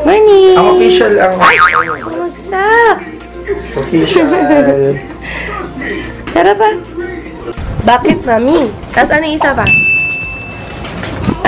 Morning! Ang official ang... Bumagsak! Official. Tara ba? Bakit, mami? Tapos ano yung isa pa?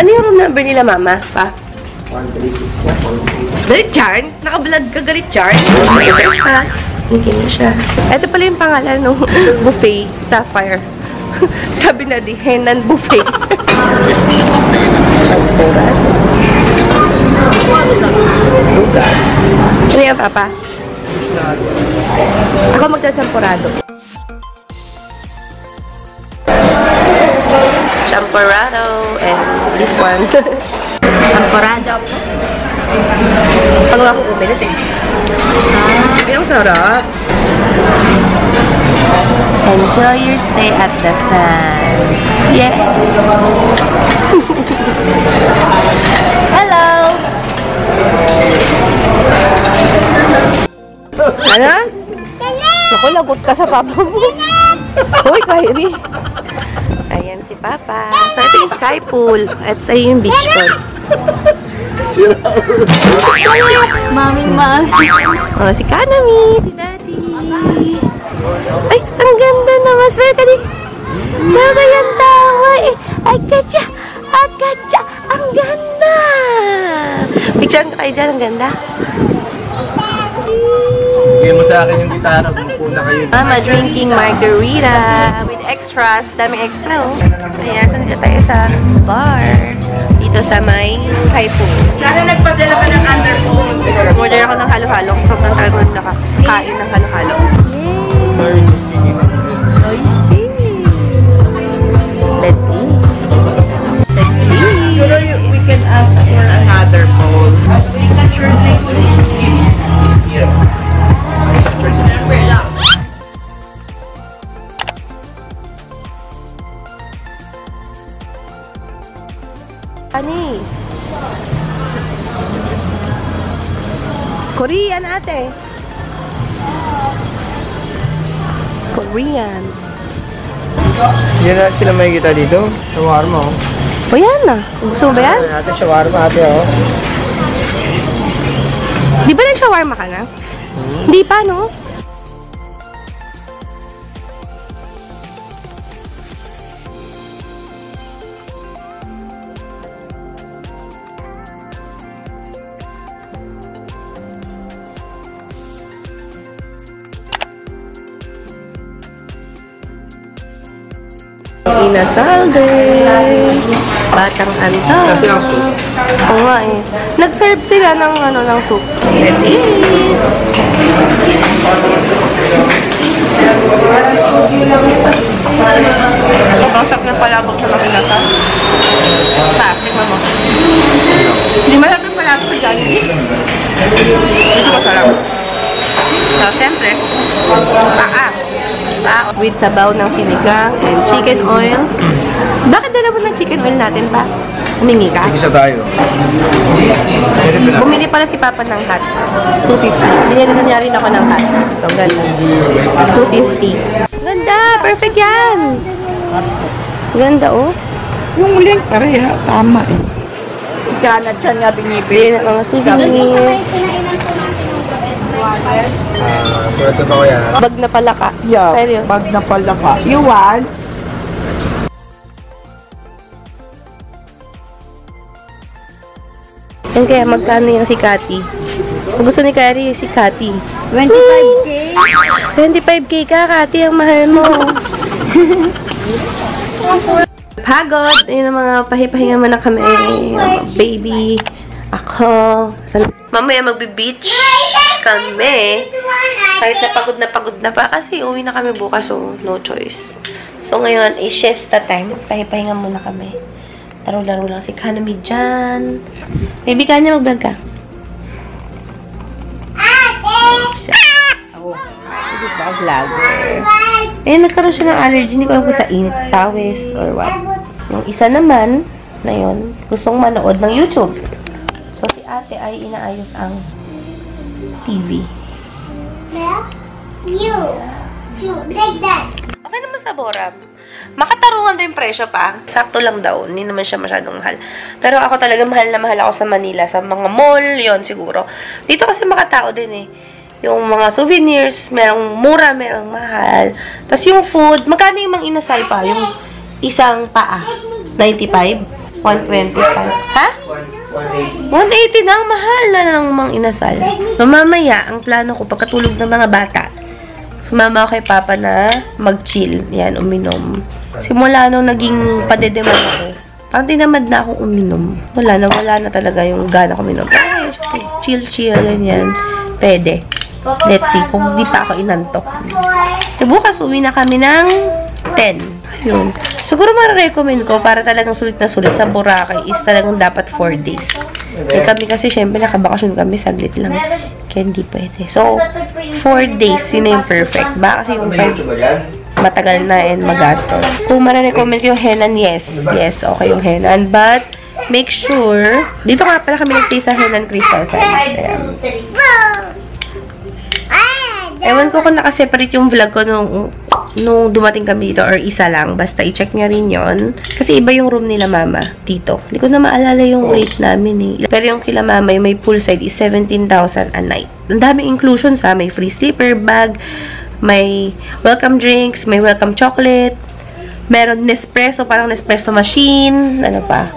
Ano yung room number nila, mama? Pa? 136 na. Galit Charn? Nakablog ka, Galit Charn? Ha? Hindi na siya. Ito pala yung pangalan ng buffet, Sapphire. Sabi na di, Henan Buffet. Lugar. Ano yan, Papa? Ako magta-champurado. Champurado and this one. Champurado. Pag ako umilit eh. Ang sarap. Enjoy your stay at the sun. Yeah. Hello. Ano? Naku, lagot ka sa papa mo. Uy, Kyrie. Ayan si Papa. So, ito yung sky pool. At sa yung beach pool. Maming mami. Oh, si Kanami. Si Daddy. Ay, ang ganda naman. Swear ka din. Tawa yan, tawa eh. Ay, katya. At katya. Ang ganda. Picture ka kayo dyan. Ang ganda. Bigyan mo sa akin yung gitara. Bumupuna kayo. Mama drinking margarita with extras. Daming extra, oh. Ayan, saan tayo sa bar. Dito sa may sky pool. Sana nagpadala ka ng underphone. Order ako ng halo-halo. Sobrang talagang nakakain ng halo-halo. Sorry. Oishi! Let's eat. Let's eat. Siguro we can ask for another phone. Anis. Korean ate. Korean. Yan na sila may kita dito. Shawarma, oh. O yan na. Gusto mo ba yan? Ate, shawarma, ate, oh. Di ba nag-shawarma ka na? Hindi pa, no? Inasal din. Batang anta. Kasi ang soup. Oo nga eh. Nag-serve sila ng ano ng soup. Let's eat. Basak ng palabok sa makinata. Tingnan mo. Hindi malaki ng palabok sa Jollibee. Ito masarap. So, siyempre, paa. With sabaw ng sinigang and chicken oil. Bakit dala mo ng chicken oil natin pa? Humingi ka? Isa tayo. Bumili pala si Papa ng hat. 250. Binili na rin ako ng hat. So, ganda. 250. Ganda! Perfect yan! Ganda, oh. Yung uling pareha, tama eh. Ganat siya nga binibili. Yan ang mga souvenir. So, ito pa ko yan. Bag na pala ka. Yeah, Seryo. bag na pala ka. You want? Yan kaya magkano yung si Cathy? Kung gusto ni Carrie, si Cathy. 25K? 25K ka, Cathy, ang mahal mo. Pagod. Ayun ang mga pahipahinga mo na kami. Baby. Ako. Mamaya magbe-beach kami. Kahit napagod na pa. Kasi uwi na kami bukas, so no choice. So ngayon, siesta time. Pahipahinga muna kami. Laro-laro lang si Kanami dyan. Baby, kanya mag-vlog ka. Oo. Hindi ba vlogger? Eh, nagkaroon siya ng allergy. Hindi ko alam kung sa init, pawis, or what. Yung isa naman, na yun, gustong manood ng YouTube. So, si ate ay inaayos ang TV. You like that. Okay naman sa Boram. Makatarungan rin presyo pa. Sakto lang daw. Hindi naman siya masyadong mahal. Pero ako talaga mahal na mahal ako sa Manila. Sa mga mall, yon siguro. Dito kasi makatao din eh. Yung mga souvenirs, merong mura, merong mahal. Tapos yung food, magkano yung mang inasal pa? Yung isang paa? 95? 125? Ha? 180 na. Mahal na ng mang inasal. So, mamaya, ang plano ko, pagkatulog ng mga bata, sumama ako kay Papa na mag-chill. Yan, uminom. Simula nung naging padedemand ako, parang tinamad na akong uminom. Wala na talaga yung gana ko uminom. Ay, chill, ganyan. Pwede. Let's see, kung di pa ako inantok. So, bukas uwi na kami ng 10. Yun. Siguro ma-recommend ko para talagang sulit na sulit sa Boracay is talagang dapat 4 days. Eh kami kasi syempre nakabakasyon kami, saglit lang. Kaya hindi pwede. So, 4 days, yun yung perfect. Ba kasi yung 5 matagal na and magastos. Kung ma-recommend ko yung Henan, yes. Yes, okay yung Henan. But, make sure, dito nga pala kami nag-stay sa Henan Crystal Sands. Ewan ko kung nakaseparate yung vlog ko nung dumating kami dito or isa lang. Basta i-check niya rin yon. Kasi iba yung room nila mama dito. Hindi ko na maalala yung rate namin eh. Pero yung kila mama, yung may poolside is 17,000 a night. Ang daming inclusions ha. May free sleeper bag, may welcome drinks, may welcome chocolate, meron Nespresso, parang Nespresso machine, ano pa.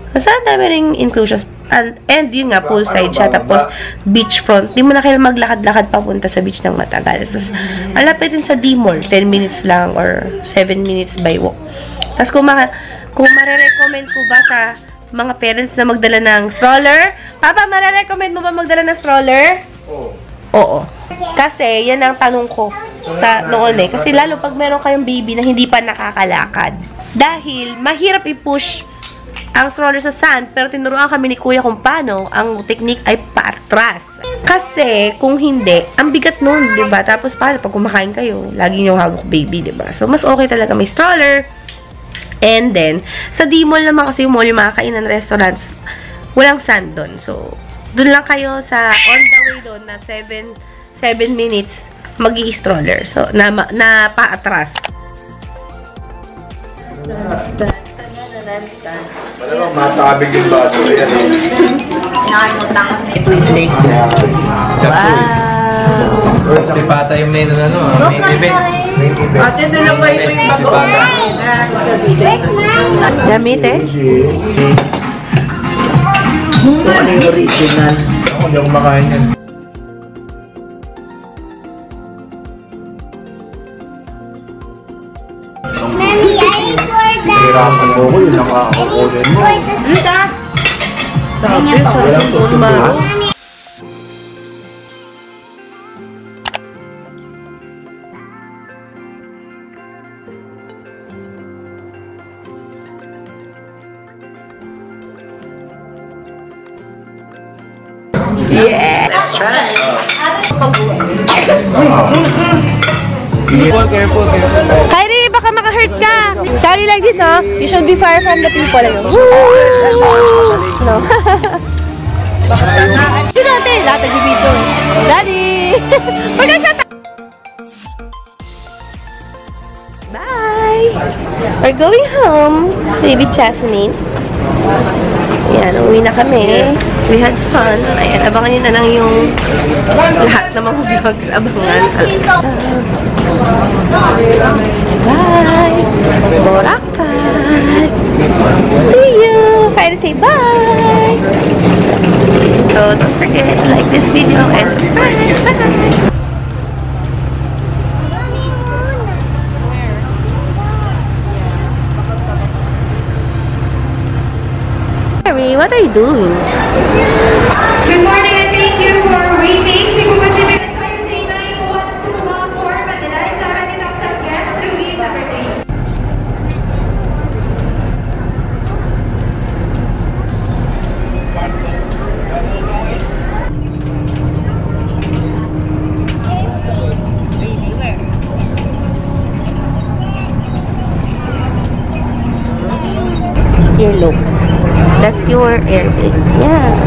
Basta ang dami ring inclusions. And yun nga, poolside siya. Tapos, beachfront. Di mo na kailangan maglakad-lakad papunta sa beach ng matagal. Tapos, alapit din sa D-Mall. 10 minutes lang or 7 minutes by walk. Tapos, kung marirecommend ko ba sa mga parents na magdala ng stroller? Papa, marirecommend mo ba magdala ng stroller? Oo. Kasi, yan ang tanong ko sa noon eh. Kasi lalo pag meron kayong baby na hindi pa nakakalakad. Dahil, mahirap i-push ang stroller sa sand, pero tinuruan kami ni Kuya kung paano ang technique ay paatras. Kasi, kung hindi, ang bigat nun, diba? Tapos, paano pag kumakain kayo, lagi nyo hawak baby, diba? So, mas okay talaga may stroller. And then, sa D-Mall naman kasi yung mall, yung mga kainan restaurants, walang sand doon. So, doon lang kayo sa on the way doon na 7 minutes, mag-i-stroller. So, na paatras. Malamang matabig yung baso. Ayan o. Wow! Si Pata yung main event. Ate, doon lang ba yung bago? Damit eh. Ano yung original? Ako, hindi ako makain yan. Hirapan mo ko yung nakakakunin mo. Walang susunod. Yeah! Let's try! Careful. Kyrie, baka maka-hurt ka! Carry like this, oh. You should be far from the people. No. Yun natin, lahat nag-video. Daddy! Bye! We're going home. Baby Jasmine. Ayan, uwi na kami. We had fun. Ayan, abangan nyo na lang yung lahat ng mga vlogs. Abangan. Bye! Boracay! See you! Kaya say bye! So, don't forget to like this video and subscribe. Bye! Mary, what are you doing? Good morning and thank you for waiting. Sigo ba si Mary tayo sa 91214 Manila? Isa ka din ako sa guest through gate number 3. Here, look. That's your airplane. Yeah.